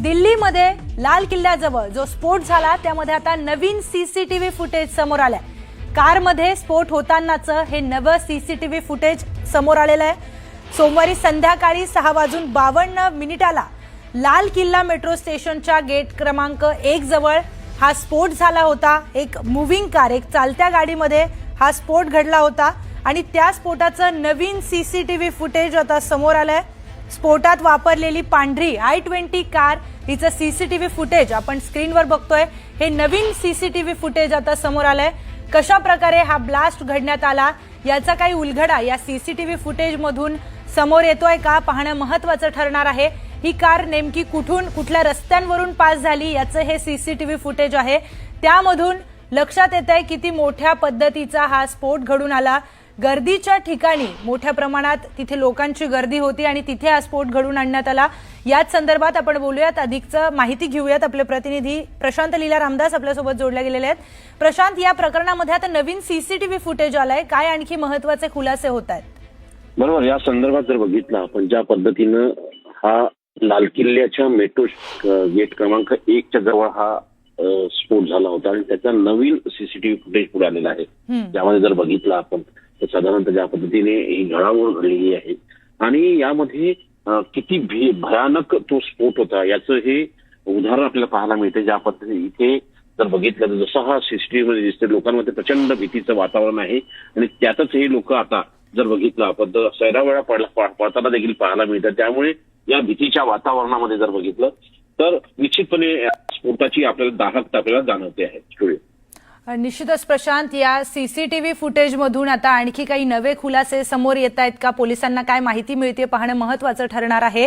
दिल्लीमध्ये लाल किल्ल्याजवळ जो स्फोट झाला त्यामध्ये आता नवीन सीसीटीव्ही फुटेज समोर आलंय। कारमध्ये स्फोट होतानाचं हे नवं सीसीटीव्ही फुटेज समोर आलेलं आहे। सोमवारी संध्याकाळी 6:52 लाल किल्ला मेट्रो स्टेशनच्या गेट क्रमांक 1 जवळ हा स्फोट झाला होता। एक मूव्हिंग कार, एक चालत्या गाडीमध्ये हा स्फोट घडला होता आणि त्या स्फोटाचं नवीन सीसीटीव्ही फुटेज आता समोर आलंय। स्फोटात वापरलेली पांढरी i20 कार हिचं सीसीटीव्ही फुटेज आपण स्क्रीनवर बघतोय। हे नवीन सीसीटीव्ही फुटेज आता समोर आलंय। कशा प्रकारे हा ब्लास्ट घडण्यात आला याचा काही उलगडा या सीसीटीव्ही फुटेज मधून समोर येतोय का पाहणं महत्त्वाचं ठरणार आहे। ही कार नेमकी कुठल्या रस्त्यांवरून पास झाली याचं हे सीसीटीव्ही फुटेज आहे। त्यामधून लक्षात येतंय किती मोठ्या पद्धतीचा हा स्फोट घडून आला। गर्दीच्या ठिकाणी मोठ्या प्रमाणात तिथे लोकांची गर्दी होती आणि तिथे हा स्फोट घडून आणण्यात आला। याच संदर्भात आपण बोलूयात, अधिकचं माहिती घेऊयात। आपले प्रतिनिधी प्रशांत लीला रामदास आपल्यासोबत जोडले गेलेले आहेत। प्रशांत, या प्रकरणामध्ये आता नवीन सीसीटीव्ही फुटेज आलंय, काय आणखी महत्त्वाचे खुलासे होत आहेत? बरोबर, या संदर्भात जर बघितलं आपण ज्या पद्धतीनं हा लाल किल्ल्याच्या मेट्रो गेट क्रमांक 1 च्या जवळ हा स्फोट झाला होता आणि त्याचा नवीन सीसीटीव्ही फुटेज पुढे आलेला आहे। ज्यामध्ये जर बघितलं आपण तर साधारणतः ज्या पद्धतीने ही घडामोड घडलेली आहे आणि यामध्ये किती भयानक तो स्फोट होता याचं हे उदाहरण आपल्याला पाहायला मिळते। ज्या पद्धतीने इथे जर बघितलं तर जसं हा सीसीटीव्ही मध्ये दिसते लोकांमध्ये प्रचंड भीतीचं वातावरण आहे आणि त्यातच हे लोक आता जर बघितलं आपण तर सैरावेळा पडताना देखील पाहायला मिळतात। त्यामुळे या भीतीच्या वातावरणामध्ये जर बघितलं तर निश्चितपणे स्फोटाची आपल्याला दाहकता आपल्याला जाणवते आहे। निश्चितच प्रशांत, या सीसीटीव्ही फुटेज मधून आता आणखी काही नवे खुलासे समोर येत आहेत का? पोलिसांना काय माहिती मिळते पाहणं महत्त्वाचं ठरणार आहे।